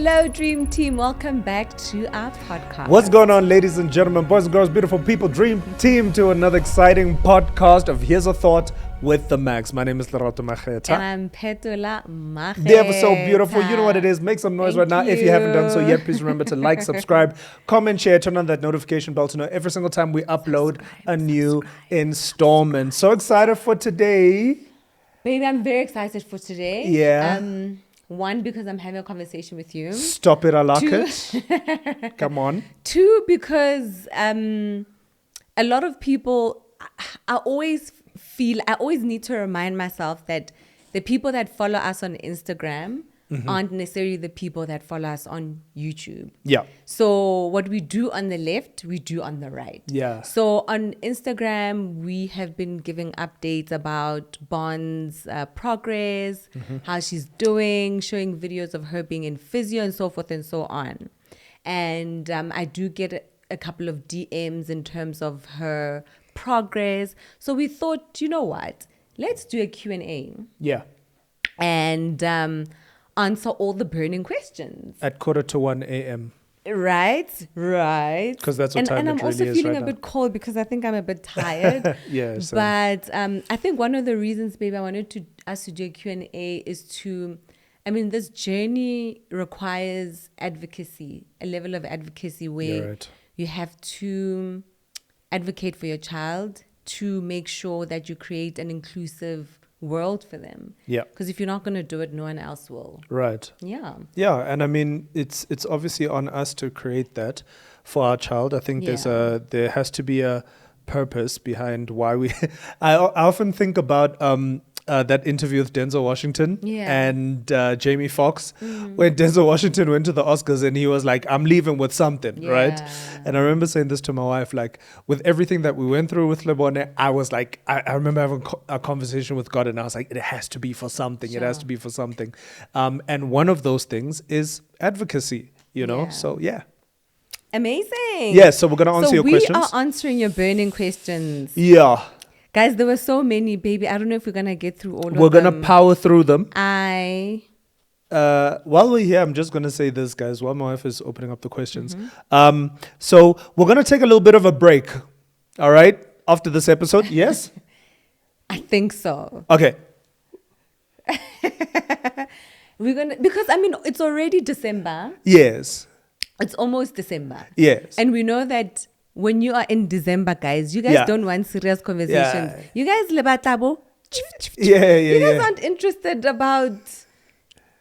Hello, Dream Team. Welcome back to our podcast. What's going on, ladies and gentlemen, boys and girls, beautiful people, Dream Team, to another exciting podcast of Here's a Thought with the Makhs. My name is Lerato Makhs. And I'm Petula Makhs. They are so beautiful. You know what it is. Make some noise right now. If you haven't done so yet, please remember to like, subscribe, comment, share, turn on that notification bell to know every single time we upload a new installment. So excited for today. Baby, I'm very excited for today. Yeah. One, because I'm having a conversation with you. Stop it, I like it. Come on. Two, because a lot of people, I always need to remind myself that the people that follow us on Instagram aren't necessarily the people that follow us on YouTube. Yeah. So what we do on the left, we do on the right. Yeah. So on Instagram, we have been giving updates about Bond's progress, how she's doing, showing videos of her being in physio and so forth and so on. And I do get a couple of DMs in terms of her progress. So we thought, you know what? Let's do a Q&A. Yeah. And answer all the burning questions. At 1:45 a.m. Right. Because that's what time and it I'm really also is feeling right a now. bit cold because I think I'm a bit tired. Yeah, same. But I think one of the reasons, baby, I wanted us to do a Q&A is this journey requires advocacy, a level of advocacy where you have to advocate for your child to make sure that you create an inclusive world for them. Yeah. Because if you're not going to do it, no one else will. Right. Yeah. Yeah, and I mean, it's obviously on us to create that for our child. I think there has to be a purpose behind why we. I often think about that interview with Denzel Washington and Jamie Foxx, when Denzel Washington went to the Oscars and he was like, "I'm leaving with something," right? And I remember saying this to my wife, like, with everything that we went through with Lebone, I was like, I remember having a conversation with God, and I was like, it has to be for something. It has to be for something. And one of those things is advocacy, you know? So, yeah. Amazing. Yeah, so we're going to answer your questions. We are answering your burning questions. Yeah. Guys, there were so many, baby. I don't know if we're going to get through all of them. We're going to power through them. While we're here, I'm just going to say this, guys, while my wife is opening up the questions. So we're going to take a little bit of a break, all right, after this episode. Yes? I think so. Okay. Because it's already December. Yes. It's almost December. Yes. And we know that when you are in December, guys, you guys don't want serious conversations. Yeah. You guys, lebatabo. You guys aren't interested about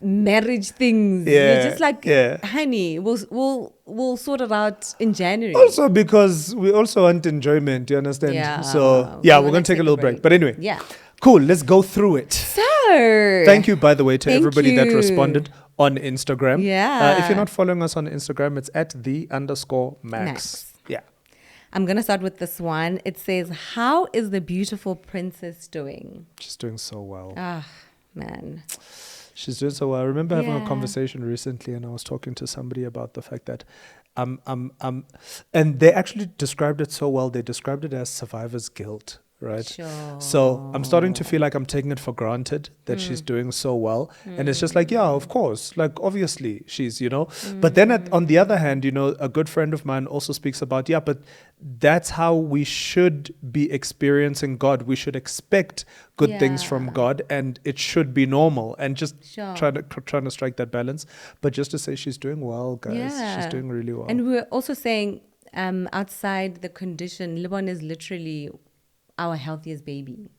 marriage things. Yeah. You're just like, honey, we'll sort it out in January. Also because we also want enjoyment, you understand? Yeah. So, we're going to take a little break. But anyway. Yeah. Cool. Let's go through it. So. Thank you, by the way, to everybody that responded on Instagram. Yeah. If you're not following us on Instagram, it's at @the_Makhs. Yeah. I'm going to start with this one. It says, how is the beautiful princess doing? She's doing so well. Man. She's doing so well. I remember having a conversation recently, and I was talking to somebody about the fact that and they actually described it so well. They described it as survivor's guilt, right? Sure. So I'm starting to feel like I'm taking it for granted that she's doing so well. And it's just like, yeah, of course. Like, obviously, she's, But then on the other hand, a good friend of mine also speaks about, but that's how we should be experiencing God. We should expect good things from God, and it should be normal. And just trying to strike that balance. But just to say she's doing well, guys. Yeah. She's doing really well. And we're also saying outside the condition, Lebone is literally our healthiest baby.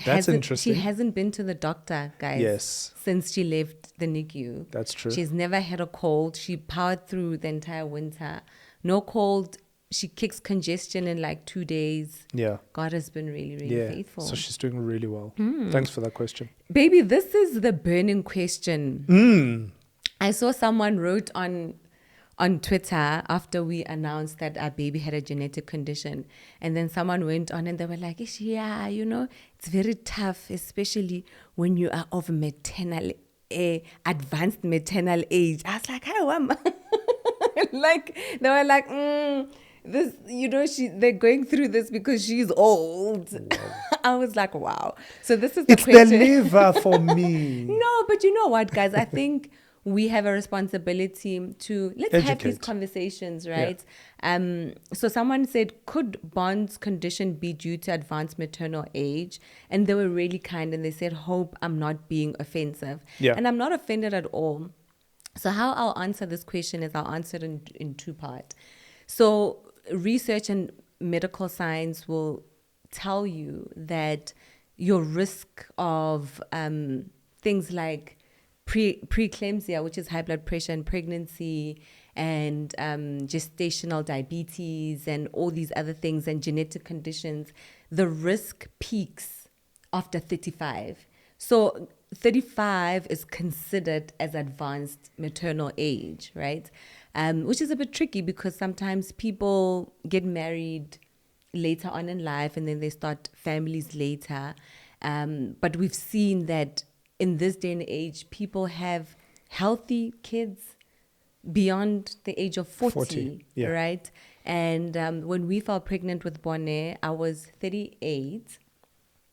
That's interesting. She hasn't been to the doctor, guys, since she left the NICU. That's true. She's never had a cold. She powered through the entire winter. No cold. She kicks congestion in like 2 days. Yeah. God has been really, really faithful. So she's doing really well. Thanks for that question. Baby, this is the burning question. I saw someone wrote on Twitter after we announced that our baby had a genetic condition. And then someone went on and they were like, it's very tough, especially when you are of advanced maternal age. I was like, how am I? Like, they were like, this, they're going through this because she's old. Wow. I was like, wow. So this is the question. It's the liver for me. No, but you know what, guys? I think we have a responsibility to let's have these Educate. conversations, right? So someone said, could Bond's condition be due to advanced maternal age? And they were really kind and they said, hope I'm not being offensive. Yeah. And I'm not offended at all. So how I'll answer this question is I'll answer it in two parts. So research and medical science will tell you that your risk of things like preeclampsia, which is high blood pressure and pregnancy, and gestational diabetes and all these other things and genetic conditions, the risk peaks after 35. So 35 is considered as advanced maternal age, right? Which is a bit tricky because sometimes people get married later on in life and then they start families later. But we've seen that in this day and age, people have healthy kids beyond the age of 40, yeah. right? And when we fell pregnant with Bonnet, I was 38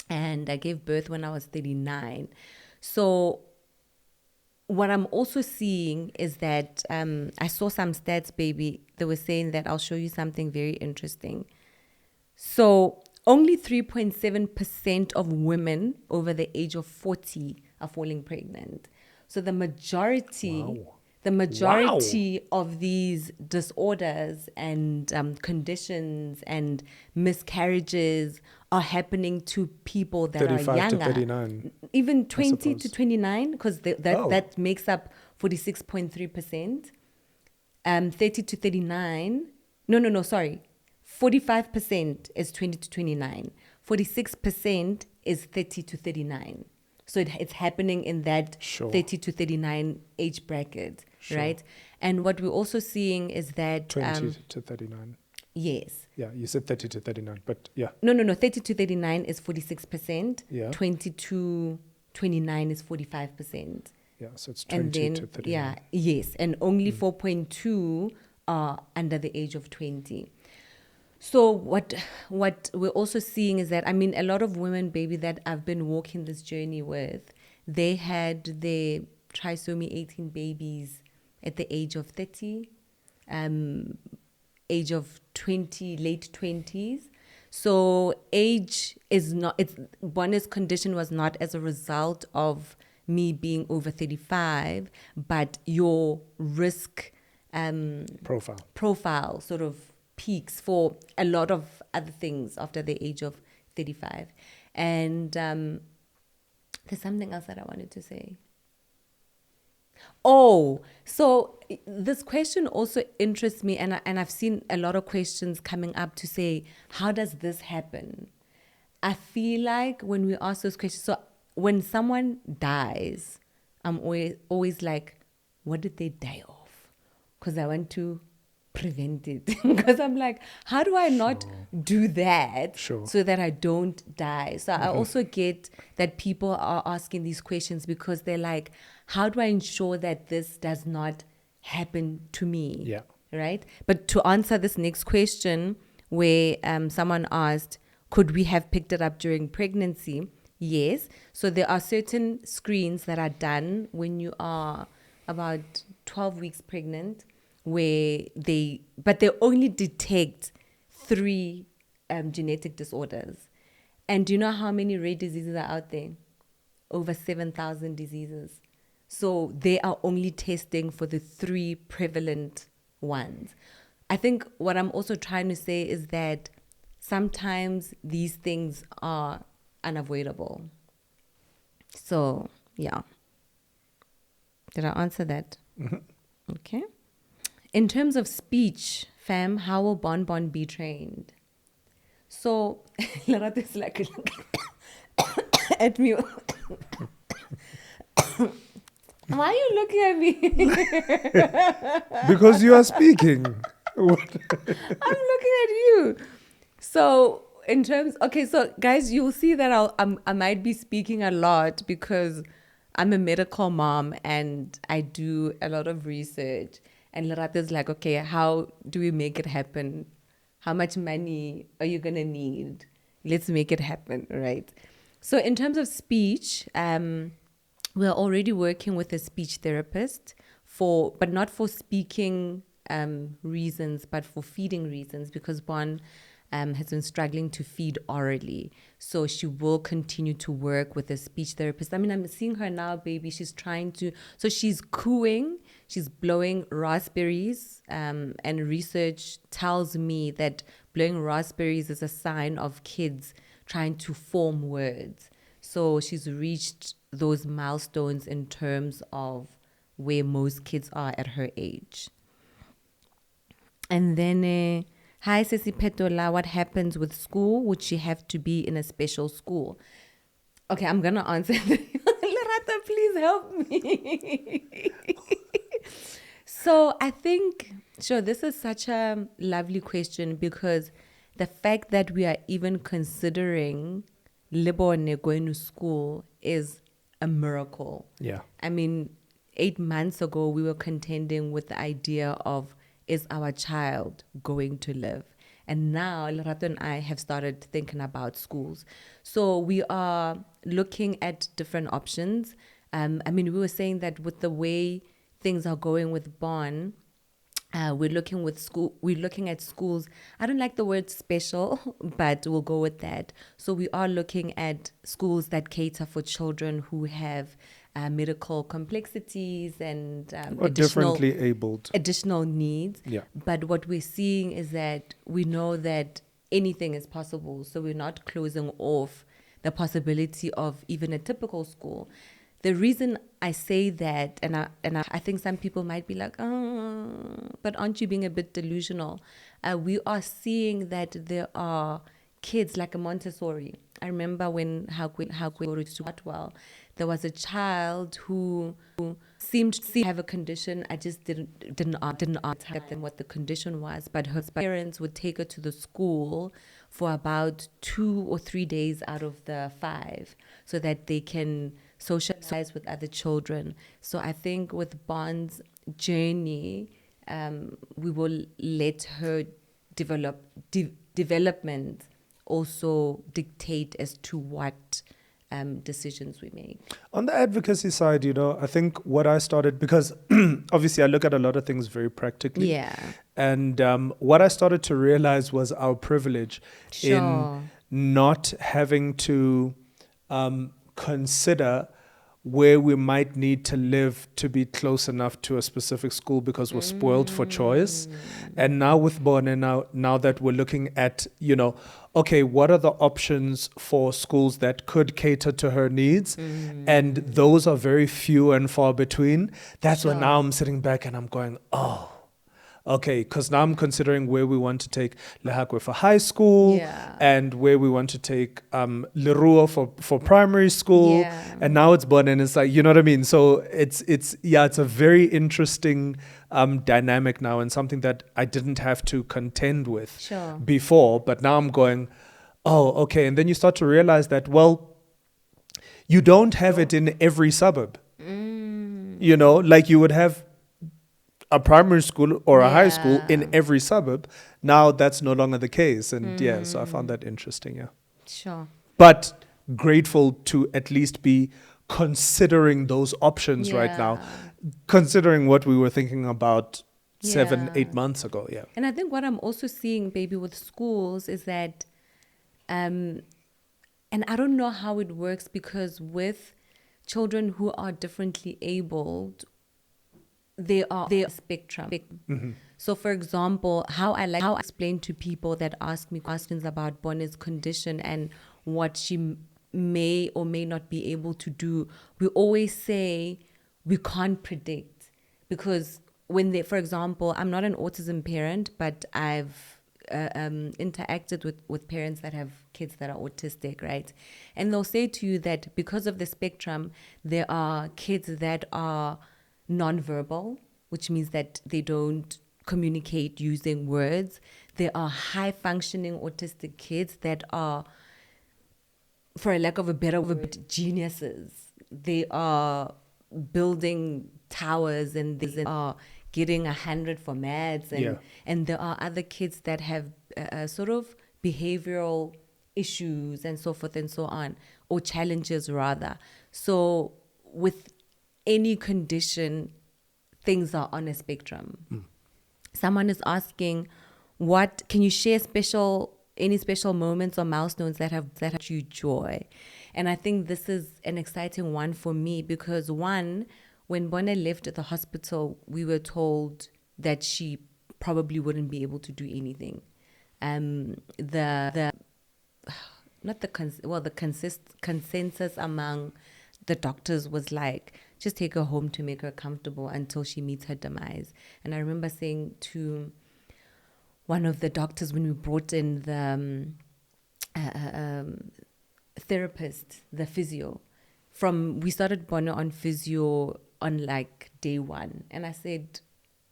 and I gave birth when I was 39. So what I'm also seeing is that I saw some stats, baby. They were saying that I'll show you something very interesting. So only 3.7% of women over the age of 40 are falling pregnant. So the majority, of these disorders and conditions and miscarriages are happening to people that are 35 younger. to 39. Even 20 to 29, because that makes up 46.3%. 30 to 39. Sorry. 45% is 20 to 29. 46% is 30 to 39. So it's happening in that 30 to 39 age bracket, right? And what we're also seeing is that 20 to 39. Yes. Yeah, you said 30 to 39, but yeah. No. 30 to 39 is 46%. Yeah. 20 to 29 is 45%. Yeah, so it's 20 to 39. Yeah, yes. And only 4.2 are under the age of 20. So what we're also seeing is that, I mean, a lot of women, baby, that I've been walking this journey with, they had their trisomy 18 babies at the age of 30, age of 20, late 20s. So age is not, Bonner's condition was not as a result of me being over 35, but your risk profile sort of peaks for a lot of other things after the age of 35. And there's something else that I wanted to say. Oh, so this question also interests me, and I've seen a lot of questions coming up to say, how does this happen? I feel like when we ask those questions, so when someone dies, I'm always like, what did they die of? Because I want to prevent it. Because I'm like, how do I not do that so that I don't die? So I also get that people are asking these questions because they're like, how do I ensure that this does not happen to me? Yeah. Right? But to answer this next question, where someone asked, could we have picked it up during pregnancy? Yes. So there are certain screens that are done when you are about 12 weeks pregnant, where they only detect 3 genetic disorders. And do you know how many rare diseases are out there? Over 7,000 diseases. So they are only testing for the 3 prevalent ones. I think what I'm also trying to say is that sometimes these things are unavoidable. So, yeah. Did I answer that? Mm-hmm. Okay. In terms of speech, fam, how will Bonbon be trained? So, Larate is like at me. Why are you looking at me? Because you are speaking. I'm looking at you. So, in terms, okay, so guys, you'll see that I might be speaking a lot because I'm a medical mom and I do a lot of research. And Larata's like, okay, how do we make it happen? How much money are you going to need? Let's make it happen, right? So in terms of speech, we're already working with a speech therapist but not for speaking reasons, but for feeding reasons, because Bon has been struggling to feed orally. So she will continue to work with a speech therapist. I mean, I'm seeing her now, baby. She's trying to, so she's cooing, she's blowing raspberries, and research tells me that blowing raspberries is a sign of kids trying to form words. So she's reached those milestones in terms of where most kids are at her age. And then, hi, Sesi Petola, what happens with school? Would she have to be in a special school? Okay, I'm going to answer. Lerata, please help me. So I think, sure, this is such a lovely question, because the fact that we are even considering Lebone going to school is a miracle. Yeah. I mean, 8 months ago, we were contending with the idea of, is our child going to live? And now Lerato and I have started thinking about schools. So we are looking at different options. I mean, we were saying that with the way things are going with Bon, we're looking at schools. I don't like the word special, but we'll go with that. So we are looking at schools that cater for children who have medical complexities and Or differently abled. additional needs. Yeah. But what we're seeing is that we know that anything is possible. So we're not closing off the possibility of even a typical school. The reason I say that, and I think some people might be like, oh, but aren't you being a bit delusional? We are seeing that there are kids like a Montessori. I remember when how to well, there was a child who seemed to have a condition. I just didn't ask them what the condition was, but her parents would take her to the school for about 2 or 3 days out of the 5, so that they can socialize with other children. So I think with Bond's journey, we will let her development also dictate as to what decisions we make. On the advocacy side, I think what I started, because obviously I look at a lot of things very practically. Yeah. And what I started to realize was our privilege in not having to consider where we might need to live to be close enough to a specific school because we're spoiled for choice. And now with Bon, and now that we're looking at, okay, what are the options for schools that could cater to her needs? And those are very few and far between. That's when now I'm sitting back and I'm going, oh, okay, because now I'm considering where we want to take Lehakwe for high school and where we want to take Leruo for primary school. And now it's Bon, and it's like, you know what I mean? So it's a very interesting dynamic now, and something that I didn't have to contend with before. But now I'm going, oh, okay. And then you start to realize that, well, you don't have it in every suburb. Like you would have a primary school or a high school in every suburb. Now that's no longer the case. And so I found that interesting. Sure. But grateful to at least be considering those options right now, considering what we were thinking about 7-8 months ago. And I think what I'm also seeing, baby, with schools is that, and I don't know how it works, because with children who are differently abled, they are spectrum. So, for example, how I explain to people that ask me questions about Bonnie's condition and what she may or may not be able to do, we always say we can't predict, because for example, I'm not an autism parent, but I've interacted with parents that have kids that are autistic, right? And they'll say to you that because of the spectrum, there are kids that are nonverbal, which means that they don't communicate using words. There are high functioning autistic kids that are, for a lack of a better word, geniuses. They are building towers, and they are getting 100 for maths, and there are other kids that have sort of behavioral issues and so forth and so on, or challenges rather. So with any condition, things are on a spectrum. Someone is asking, what can you share any special moments or milestones that have you joy? And I think this is an exciting one for me because when Bonne left at the hospital, we were told that she probably wouldn't be able to do anything. The consensus among the doctors was like, just take her home to make her comfortable until she meets her demise. And I remember saying to one of the doctors when we brought in the therapist, the physio, we started Bono on physio on like day one. And I said,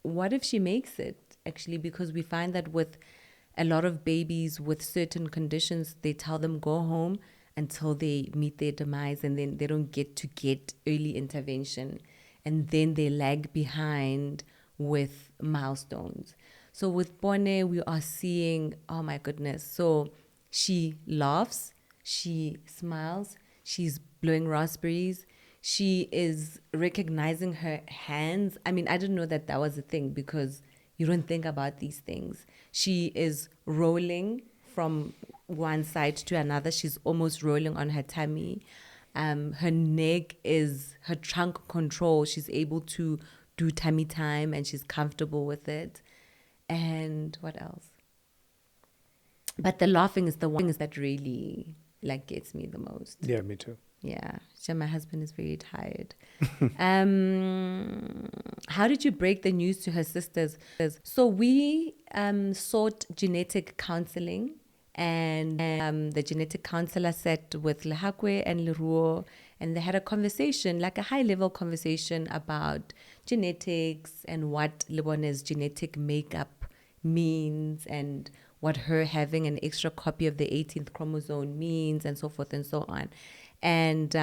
what if she makes it? Actually, because we find that with a lot of babies with certain conditions, they tell them go home until they meet their demise, and then they don't get early intervention, and then they lag behind with milestones. So with Bone, we are seeing, oh my goodness. So she laughs, she smiles, she's blowing raspberries, she is recognizing her hands. I mean, I didn't know that was a thing because you don't think about these things. She is rolling from one side to another. She's almost rolling on her tummy. Her neck is her trunk control. She's able to do tummy time and she's comfortable with it. And what else? But the laughing is the one that really like gets me the most. Yeah, me too. Yeah. So my husband is very tired. How did you break the news to her sisters? So we sought genetic counseling, and the genetic counselor sat with Lehakwe and Leruo, and they had a conversation, like a high-level conversation about genetics and what Lebone's genetic makeup means and what her having an extra copy of the 18th chromosome means, and so forth and so on. And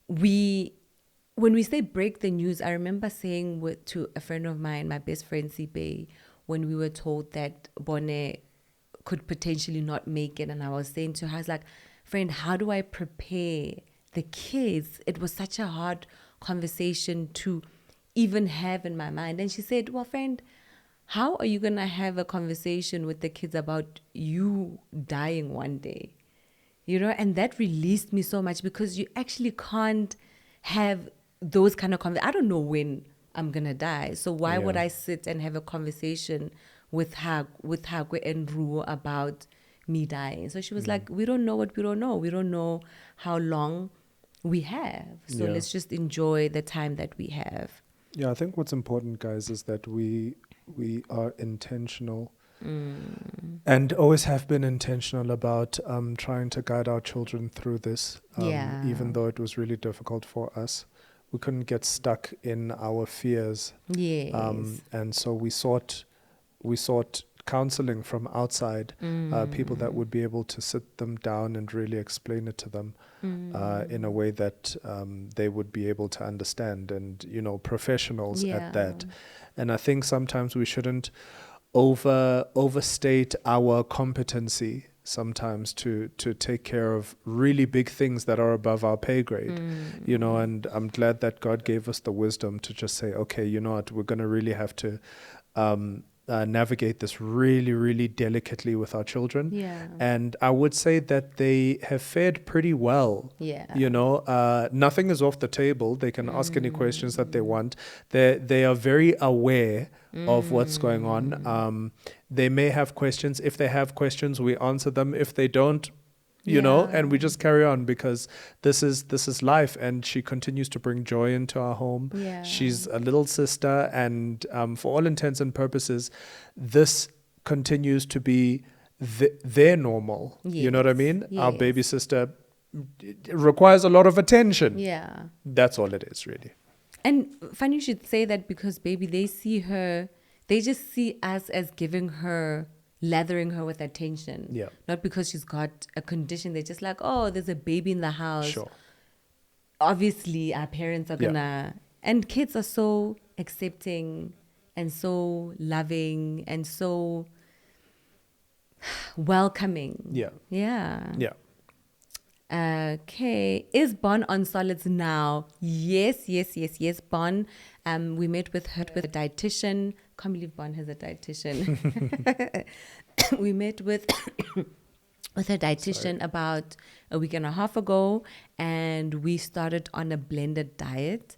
when we say break the news, I remember saying to a friend of mine, my best friend Sipe, when we were told that Bone could potentially not make it, and I was saying to her, I was like, friend, how do I prepare the kids? It was such a hard conversation to even have in my mind. And she said, well, friend, how are you going to have a conversation with the kids about you dying one day? You know, and that released me so much because you actually can't have those kind of conversations. I don't know when I'm going to die. So why would I sit and have a conversation with Hagwe and Ruo about me dying? So she was like, we don't know what we don't know. We don't know how long we have. So let's just enjoy the time that we have. Yeah, I think what's important, guys, is that we are intentional and always have been intentional about trying to guide our children through this. Even though it was really difficult for us, we couldn't get stuck in our fears. Yes. And so we sought counseling from outside, people that would be able to sit them down and really explain it to them in a way that they would be able to understand, and, you know, professionals at that. And I think sometimes we shouldn't overstate our competency sometimes to take care of really big things that are above our pay grade, you know, and I'm glad that God gave us the wisdom to just say, okay, you know what, we're going to really have to navigate this really, really delicately with our children. Yeah. And I would say that they have fared pretty well. Yeah. You know, nothing is off the table. They can ask any questions that they want. They are very aware of what's going on. They may have questions. If they have questions, we answer them. If they don't, you know, and we just carry on, because this is life, and she continues to bring joy into our home. Yeah. She's a little sister, and for all intents and purposes, this continues to be their normal. Yes. You know what I mean? Yes. Our baby sister requires a lot of attention. Yeah. That's all it is, really. And funny you should say that, because baby, they see her, they just see us as giving her, lathering her with attention. Yeah. Not because she's got a condition. They're just like, oh, there's a baby in the house. Sure. Obviously, our parents are gonna, and kids are so accepting and so loving and so welcoming. Yeah. Yeah. Yeah. Okay, is Bon on solids now? Yes. Bon, we met with her with a dietitian. Can't believe Bon has a dietitian. We met with with her dietitian about a week and a half ago, and we started on a blended diet,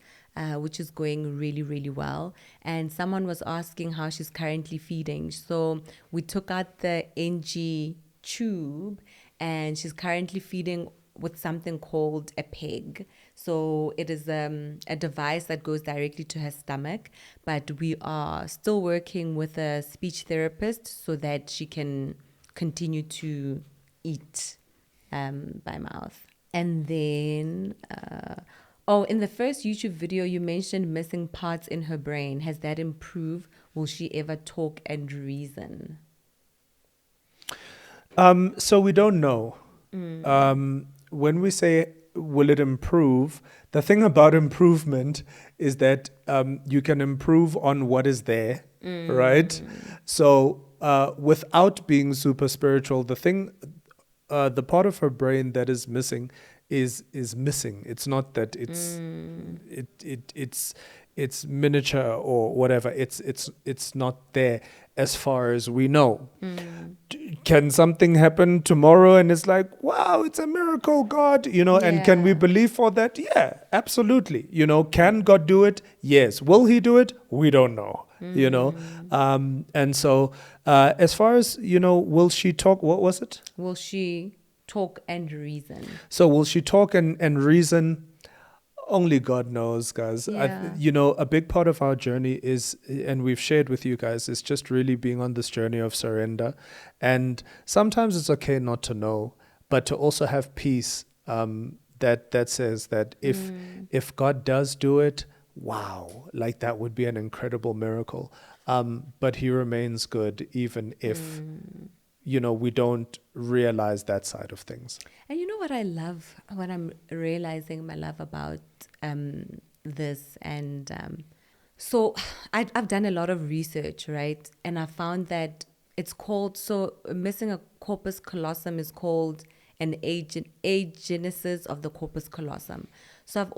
which is going really, really well. And someone was asking how she's currently feeding. So we took out the NG tube, and she's currently feeding with something called a peg. So it is a device that goes directly to her stomach, but we are still working with a speech therapist so that she can continue to eat by mouth. And then, in the first YouTube video, you mentioned missing parts in her brain. Has that improved? Will she ever talk and reason? So we don't know. When we say, will it improve? The thing about improvement is that you can improve on what is there, right? So without being super spiritual, the part of her brain that is missing is missing. It's not that it's miniature or whatever. It's not there as far as we know. Can something happen tomorrow and it's like, wow, it's a miracle, God, and can we believe for that? Yeah, absolutely. Can God do it? Yes. Will he do it? We don't know, and so as far as, will she talk? What was it? Will she talk and reason? So will she talk and reason? Only God knows, guys. Yeah. A big part of our journey is, and we've shared with you guys, is just really being on this journey of surrender. And sometimes it's okay not to know, but to also have peace that says that if God does do it, wow, like that would be an incredible miracle. But he remains good even if we don't realize that side of things. And you know what I love, what I'm realizing my love about this, and so I've done a lot of research, right? And I found that it's called, missing a corpus callosum is called an agenesis of the corpus callosum. So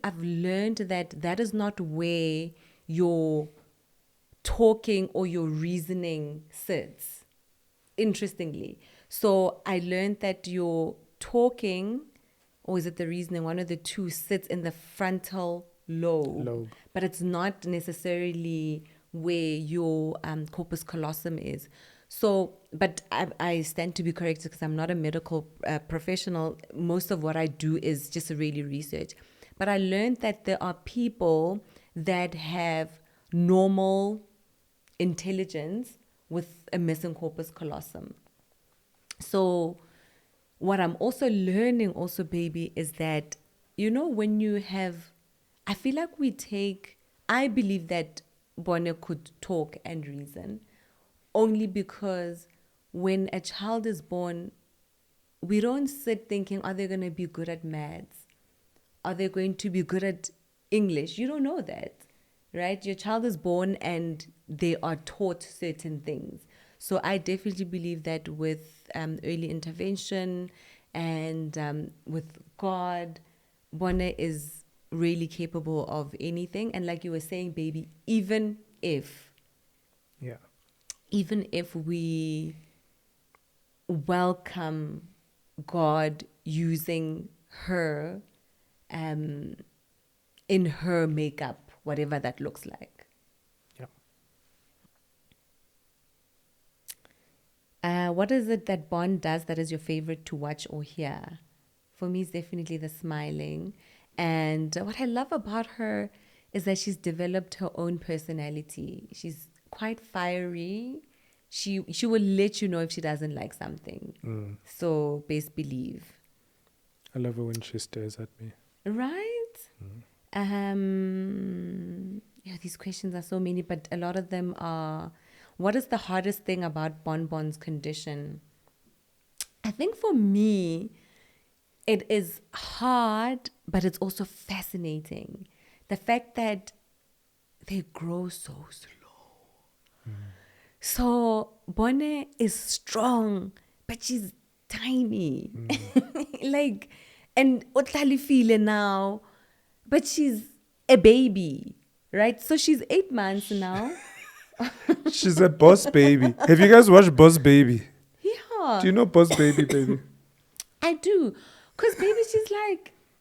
I've learned that is not where your talking or your reasoning sits, interestingly. So I learned that your talking, or is it the reasoning, one of the two, sits in the frontal lobe. But it's not necessarily where your corpus callosum is. So, but I stand to be corrected because I'm not a medical professional. Most of what I do is just really research. But I learned that there are people that have normal intelligence with a missing corpus callosum. So what I'm also learning also, baby, is that, when you have, I feel like I believe that Bonnie could talk and reason only because when a child is born, we don't sit thinking, are they going to be good at maths? Are they going to be good at English? You don't know that, right? Your child is born and they are taught certain things. So I definitely believe that with early intervention and with God, Bonnie is really capable of anything. And like you were saying, baby, even if we welcome God using her in her makeup, whatever that looks like. What is it that Bond does that is your favorite to watch or hear? For me, it's definitely the smiling. And what I love about her is that she's developed her own personality. She's quite fiery. She will let you know if she doesn't like something. So best believe. I love it when she stares at me. Right? These questions are so many, but a lot of them are, what is the hardest thing about Bonbon's condition? I think for me, it is hard, but it's also fascinating. The fact that they grow so slow. So Bonnie is strong, but she's tiny. Like, And Otlali feel now, but she's a baby, right? So she's 8 months now. She's a boss baby. Have you guys watched Boss Baby? Yeah, Do you know Boss Baby, baby? I do. Because baby,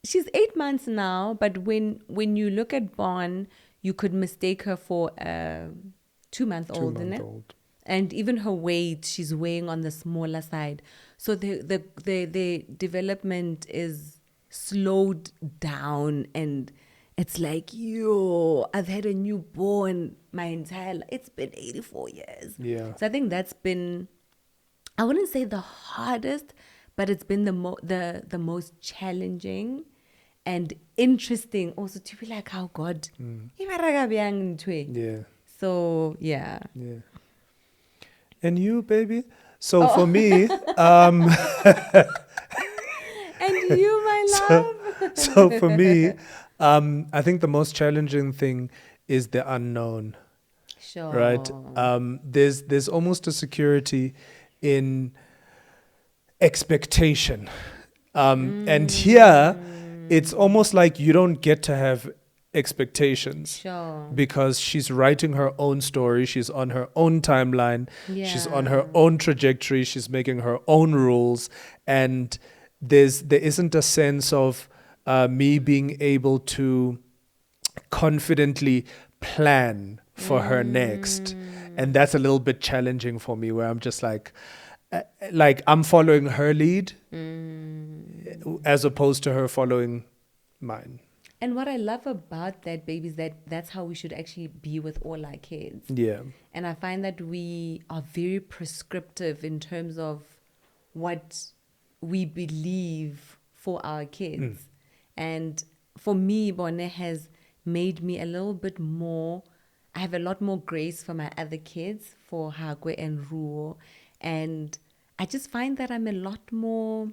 she's 8 months now, but when you look at Bon, you could mistake her for a 2-month-old, isn't it? 2-month-old. And even her weight, she's weighing on the smaller side. So the development is slowed down, and it's like, yo, I've had a newborn my entire life. It's been 84 years. Yeah. So I think that's been, I wouldn't say the hardest, but it's been the most challenging and interesting also to be like how God. Yeah. So yeah. Yeah. And you, baby? So for me, And you, my love. so for me, I think the most challenging thing is the unknown, Sure. right? There's almost a security in expectation. And here, it's almost like you don't get to have expectations. Sure. Because she's writing her own story, she's on her own timeline, she's on her Yeah. own trajectory, she's making her own rules, and there isn't a sense of me being able to confidently plan for her next, and that's a little bit challenging for me, where I'm just like I'm following her lead as opposed to her following mine. And what I love about that, baby, is that that's how we should actually be with all our kids. Yeah. And I find that we are very prescriptive in terms of what we believe for our kids. And for me, Bone has made me a little bit more, I have a lot more grace for my other kids, for Hagwe and Ruo. And I just find that I'm a lot more,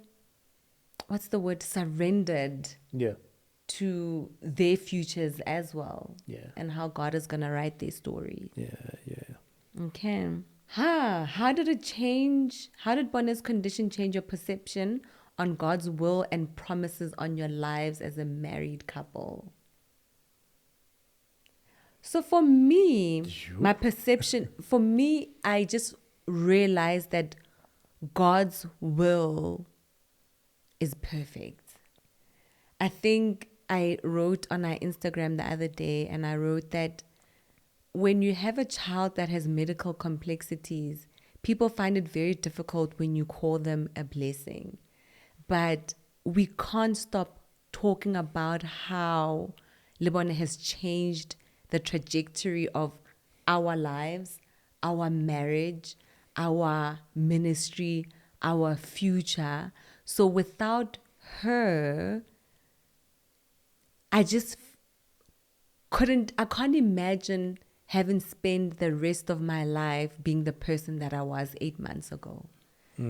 what's the word, surrendered Yeah. to their futures as well. Yeah. And how God is going to write their story. Yeah. Okay. How did it change? How did Bonner's condition change your perception on God's will and promises on your lives as a married couple? So for me, my perception, for me, I just realized that God's will is perfect. I think I wrote on our Instagram the other day, and I wrote that when you have a child that has medical complexities, people find it very difficult when you call them a blessing. But we can't stop talking about how Lebone has changed the trajectory of our lives, our marriage, our ministry, our future. So without her, I can't imagine having spent the rest of my life being the person that I was 8 months ago.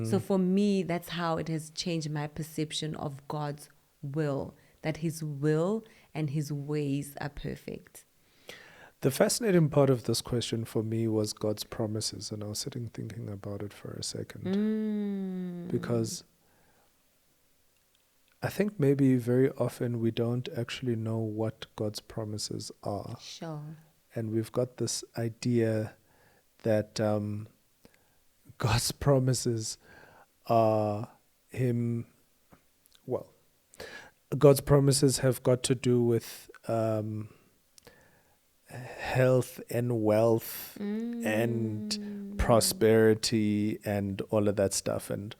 So for me, that's how it has changed my perception of God's will, that his will and his ways are perfect. The fascinating part of this question for me was God's promises, and I was sitting thinking about it for a second. Because I think maybe very often we don't actually know what God's promises are. Sure. And we've got this idea that God's promises are him, well, God's promises have got to do with health and wealth and prosperity and all of that stuff. And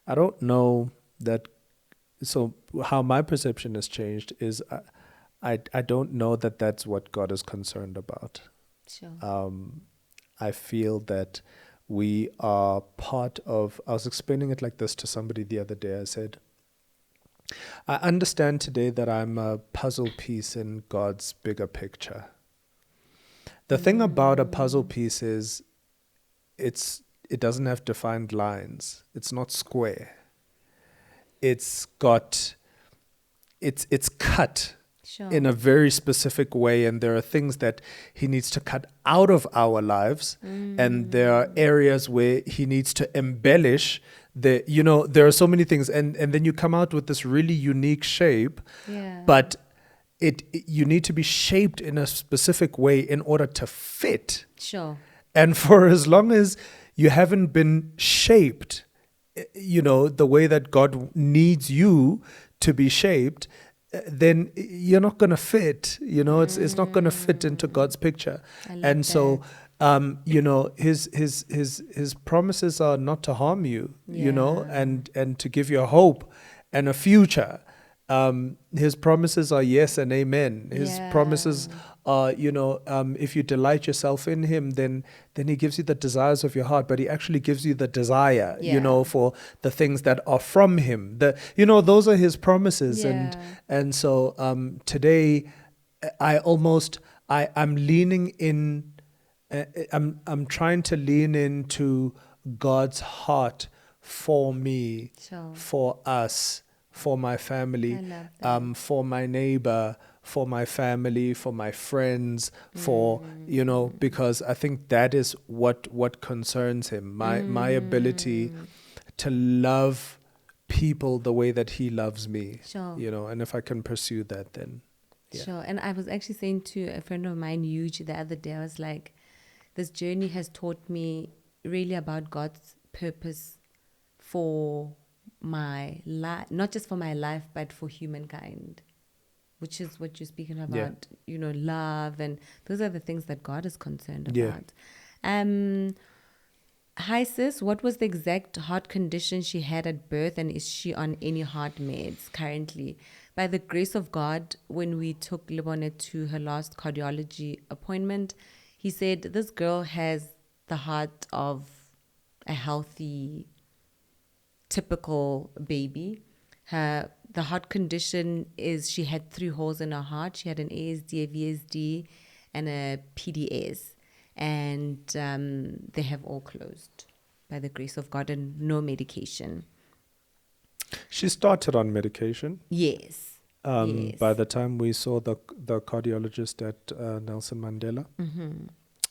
I don't know that. So how my perception has changed is I don't know that that's what God is concerned about. Sure. I feel that we are part of, I was explaining it like this to somebody the other day. I said, I understand today that I'm a puzzle piece in God's bigger picture. The thing about a puzzle piece is it doesn't have defined lines. It's not square. It's cut Sure. in a very specific way, and there are things that he needs to cut out of our lives, and there are areas where he needs to embellish there are so many things, and then you come out with this really unique shape, Yeah. but you need to be shaped in a specific way in order to fit. Sure. And for as long as you haven't been shaped, the way that God needs you to be shaped, then you're not going to fit. It's not going to fit into God's picture. I love And that. so, his promises are not to harm you, Yeah. and to give you a hope and a future. His promises are yes and amen. His Yeah. promises are, if you delight yourself in him, then he gives you the desires of your heart, but he actually gives you the desire, Yeah. for the things that are from him. Those are his promises. Yeah. And so, today I'm leaning in, I'm trying to lean into God's heart for me, Sure. for us, for my family, I love that. for my neighbor, for my family, for my friends, for because I think that is what concerns him. My ability to love people the way that he loves me. Sure. And if I can pursue that, then yeah. Sure. And I was actually saying to a friend of mine, Yuji, the other day, I was like, this journey has taught me really about God's purpose for my life, not just for my life, but for humankind, which is what you're speaking about, love. And those are the things that God is concerned Yeah. about. Hi, sis. What was the exact heart condition she had at birth, and is she on any heart meds currently? By the grace of God, when we took Lebone to her last cardiology appointment, he said, this girl has the heart of a healthy, typical baby. The heart condition is she had 3 holes in her heart. She had an ASD, a VSD, and a PDS. And they have all closed by the grace of God, and no medication. She started on medication. Yes. Yes. By the time we saw the cardiologist at Nelson Mandela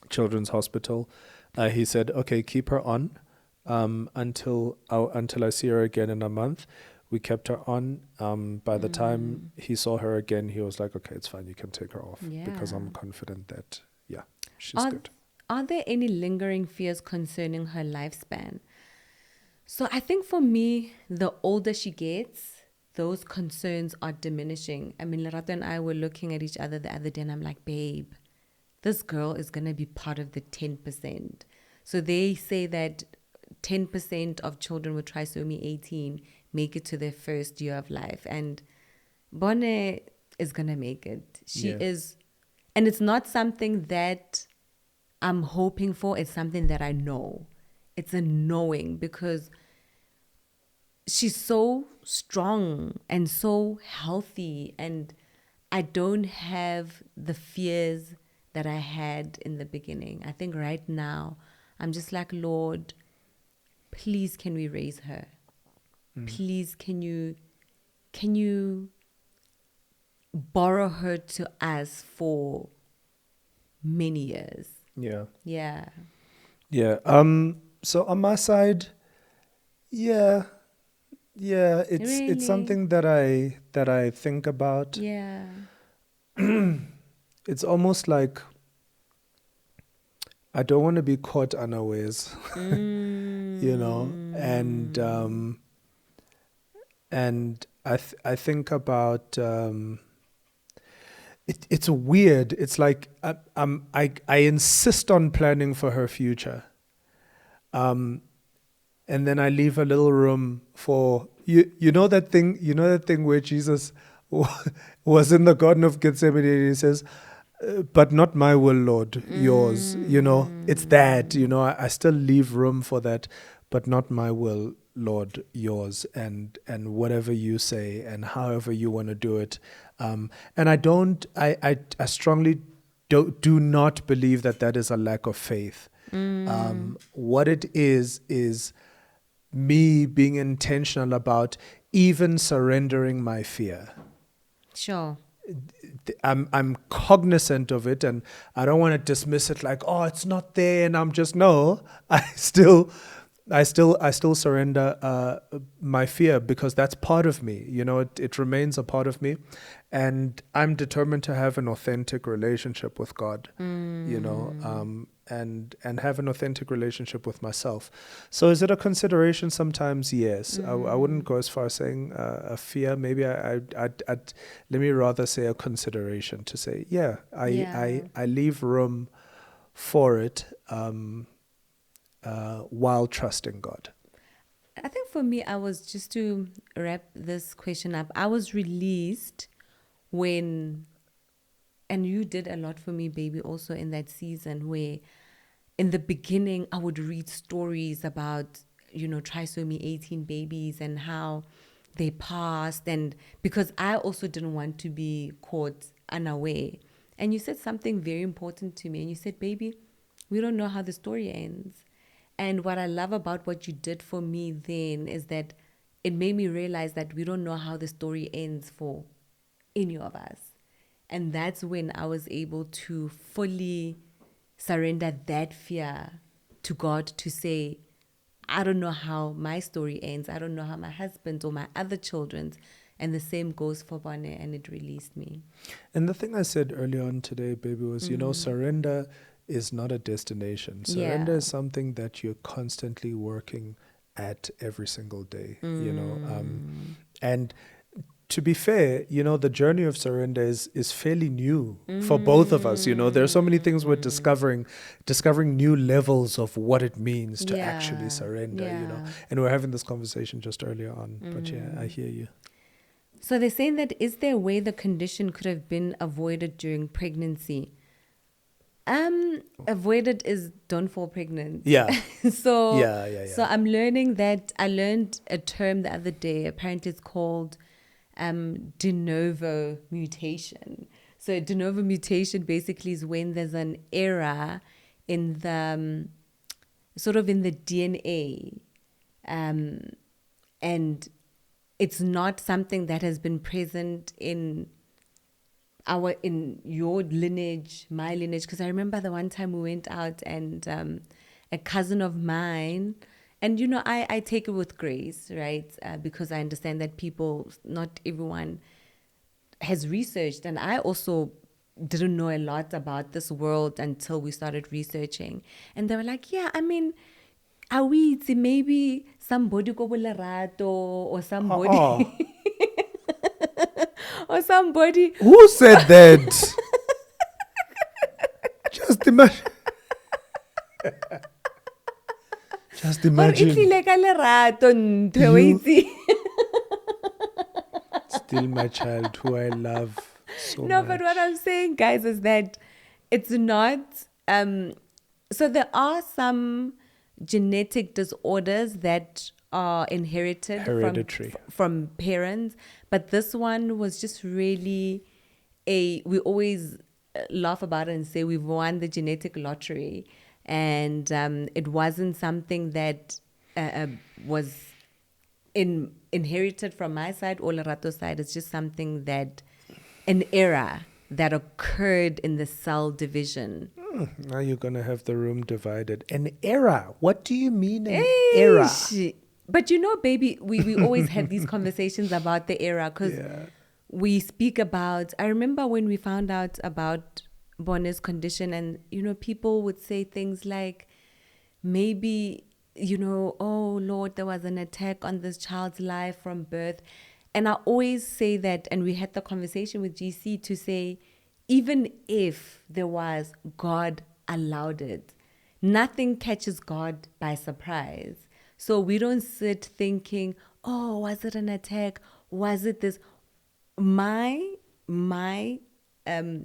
Children's Hospital, he said, "Okay, keep her on until I see her again in a month." We kept her on. By the time he saw her again, he was like, "Okay, it's fine. You can take her off because I'm confident that she's good." Are there any lingering fears concerning her lifespan? So I think for me, the older she gets, those concerns are diminishing. I mean, Lerato and I were looking at each other the other day, and I'm like, babe, this girl is going to be part of the 10%. So they say that 10% of children with trisomy 18 make it to their first year of life. And Bonne is going to make it. She is. And it's not something that I'm hoping for. It's something that I know. It's a knowing, because she's so strong and so healthy, and I don't have the fears that I had in the beginning. I think right now I'm just like, Lord, please can we raise her? Please can you borrow her to us for many years? Yeah. Yeah. So on my side, it's Really? something that I think about. Yeah. It's almost like I don't want to be caught unawares, and I think about it's weird. It's like I insist on planning for her future, and then I leave a little room for you know that thing where Jesus was in the Garden of Gethsemane, and he says, "But not my will, Lord, yours." It's that. I still leave room for that, but not my will, Lord, yours, and whatever you say and however you want to do it. And I strongly do not believe that is a lack of faith. What it is me being intentional about even surrendering my fear. Sure. I'm cognizant of it, and I don't want to dismiss it like, oh, it's not there, and I'm just, no, I still I still surrender my fear, because that's part of me. It remains a part of me, and I'm determined to have an authentic relationship with God. And have an authentic relationship with myself. So is it a consideration? Sometimes, yes. I wouldn't go as far as saying a fear. Maybe I'd let me rather say a consideration, to say, I leave room for it, while trusting God. I think for me, I was, just to wrap this question up, I was released when, and you did a lot for me, baby, also in that season where in the beginning I would read stories about, trisomy 18 babies and how they passed. And because I also didn't want to be caught unaware. And you said something very important to me. And you said, baby, we don't know how the story ends. And what I love about what you did for me then is that it made me realize that we don't know how the story ends for any of us. And that's when I was able to fully surrender that fear to God, to say, I don't know how my story ends. I don't know how my husband's or my other children's. And the same goes for Bonne, and it released me. And the thing I said earlier on today, baby, was, surrender is not a destination. Surrender is something that you're constantly working at every single day, and to be fair, the journey of surrender is fairly new for both of us. There are so many things we're discovering new levels of what it means to actually surrender, and we're having this conversation just earlier on. But I hear you. So they're saying that, is there a way the condition could have been avoided during pregnancy? Avoided is don't fall pregnant. Yeah. So Yeah. I'm learning that. I learned a term the other day. Apparently it's called de novo mutation. So de novo mutation basically is when there's an error in the sort of in the DNA, and it's not something that has been present in your lineage, my lineage. Because I remember the one time we went out and a cousin of mine, and I take it with grace, right? Because I understand that not everyone has researched, and I also didn't know a lot about this world until we started researching. And they were like, yeah, I mean, maybe somebody go Lerato or somebody or somebody. Who said that? Just imagine. Just imagine. Still my child, who I love so much. No, but what I'm saying, guys, is that it's not. So there are some genetic disorders that are inherited from parents, but this one was just really we always laugh about it and say we've won the genetic lottery, and it wasn't something that was inherited from my side or Lerato's side. It's just something that an error that occurred in the cell division. Now you're going to have the room divided. An error? What do you mean an error? But baby, we always had these conversations about the error, because we speak about, I remember when we found out about Bonne's condition, and, people would say things like, maybe, oh Lord, there was an attack on this child's life from birth. And I always say that, and we had the conversation with GC to say, even if there was, God allowed it. Nothing catches God by surprise. So we don't sit thinking, oh, was it an attack? Was it this? My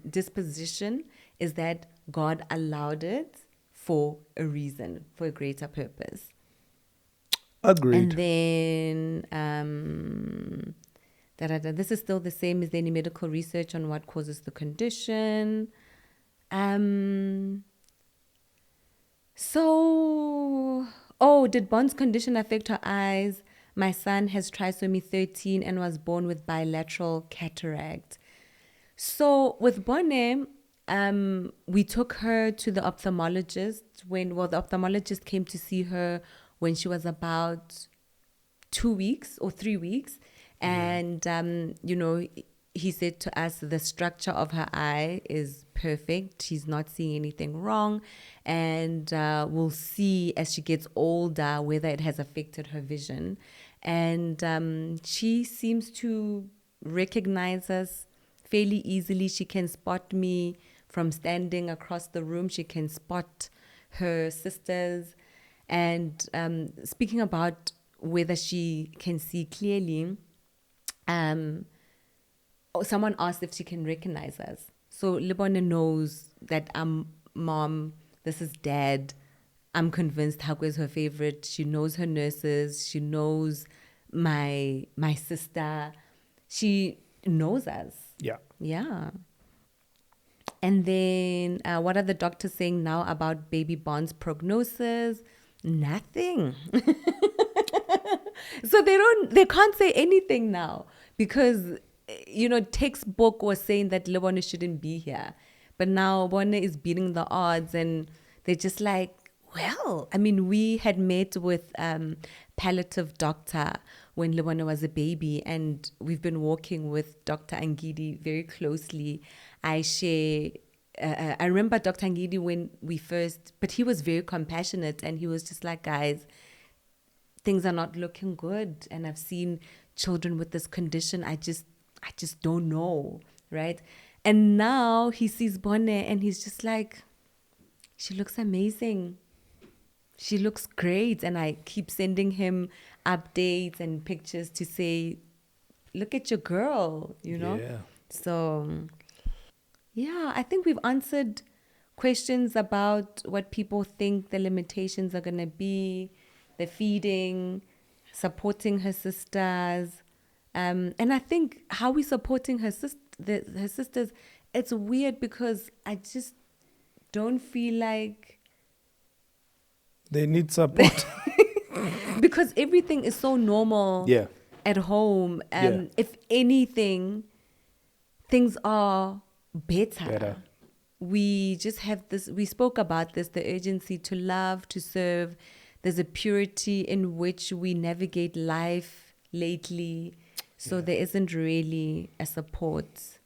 disposition is that God allowed it for a reason, for a greater purpose. Agreed. And then this is still the same. Is there any medical research on what causes the condition? Did Bond's condition affect her eyes? My son has trisomy 13 and was born with bilateral cataract. So with Bonne, we took her to the ophthalmologist the ophthalmologist came to see her when she was about 2 weeks or 3 weeks. And, he said to us the structure of her eye is perfect. She's not seeing anything wrong. And we'll see as she gets older whether it has affected her vision. And she seems to recognize us fairly easily. She can spot me from standing across the room. She can spot her sisters. And speaking about whether she can see clearly, someone asked if she can recognize us. So Lebone knows that I'm mom, this is dad. I'm convinced Hakwe is her favorite. She knows her nurses. She knows my sister. She knows us. Yeah. Yeah. And then what are the doctors saying now about baby Bond's prognosis? Nothing. So they can't say anything now because, textbook was saying that Lebone shouldn't be here. But now Bone is beating the odds and they're just like, well, I mean, we had met with palliative doctor when Lebone was a baby, and we've been working with Dr. Angidi very closely. I remember Dr. Angidi when we first, but he was very compassionate and he was just like, guys, things are not looking good. And I've seen children with this condition. I just don't know, right? And now he sees Bone and he's just like, she looks amazing. She looks great. And I keep sending him updates and pictures to say, look at your girl, Yeah. So, yeah, I think we've answered questions about what people think the limitations are going to be, the feeding, supporting her sisters. And I think how we supporting her sisters, it's weird because I just don't feel like They need support. because everything is so normal Yeah. at home. Yeah. If anything, things are Better. We just have this, we spoke about this, the urgency to love, to serve. There's a purity in which we navigate life lately. So there isn't really a support.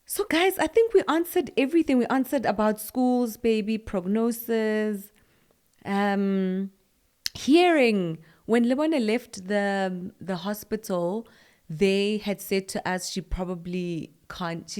So guys, I think we answered everything. We answered about schools, baby, prognosis, hearing. When Lebone left the hospital, they had said to us she probably can't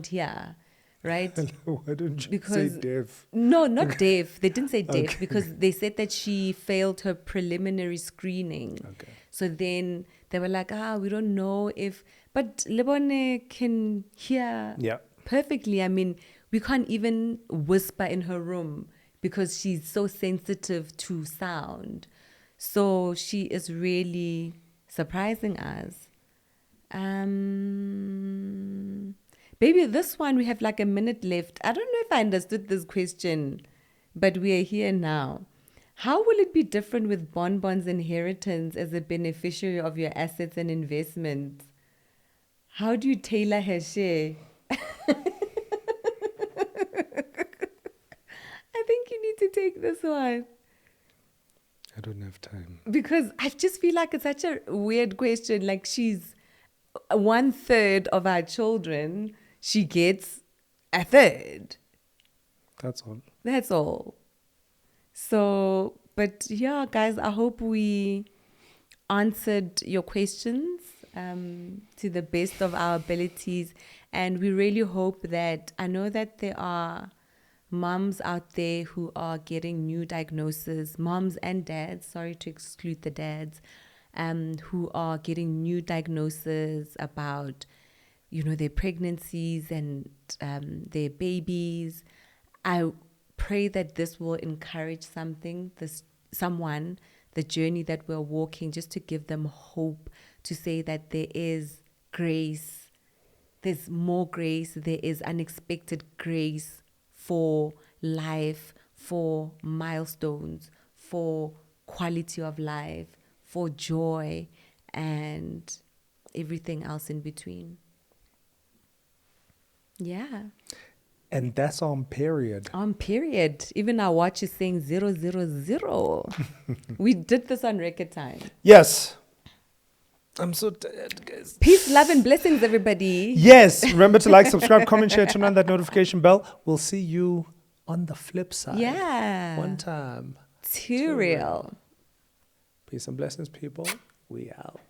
hear, right? Why don't you Because say deaf? no, not deaf. They didn't say deaf Okay. because they said that she failed her preliminary screening. Okay. So then they were like, we don't know if, but Lebone can hear Yeah. perfectly. I mean, we can't even whisper in her room because she's so sensitive to sound. So she is really surprising us. Baby, this one we have like a minute left. I don't know if I understood this question, but we are here now. How will it be different with Bonbon's inheritance as a beneficiary of your assets and investments? How do you tailor her share? I think you need to take this one. I don't have time. Because I just feel like it's such a weird question. Like she's 1/3 of our children, she gets 1/3. That's all. That's all. So, but yeah, guys, I hope we answered your questions to the best of our abilities. And we really hope that, I know that there are moms out there who are getting new diagnoses, moms and dads, sorry to exclude the dads, who are getting new diagnoses about, their pregnancies and their babies. I pray that this will encourage someone, the journey that we're walking, just to give them hope, to say that there is grace, there's more grace, there is unexpected grace for life, for milestones, for quality of life, for joy, and everything else in between. Yeah. And that's on period. On period. Even our watch is saying 000. We did this on record time. Yes. I'm so tired, guys. Peace, love, and blessings, everybody. Yes. Remember to like, subscribe, comment, share, turn on that notification bell. We'll see you on the flip side. Yeah. One time. Too real. Peace and blessings, people. We out.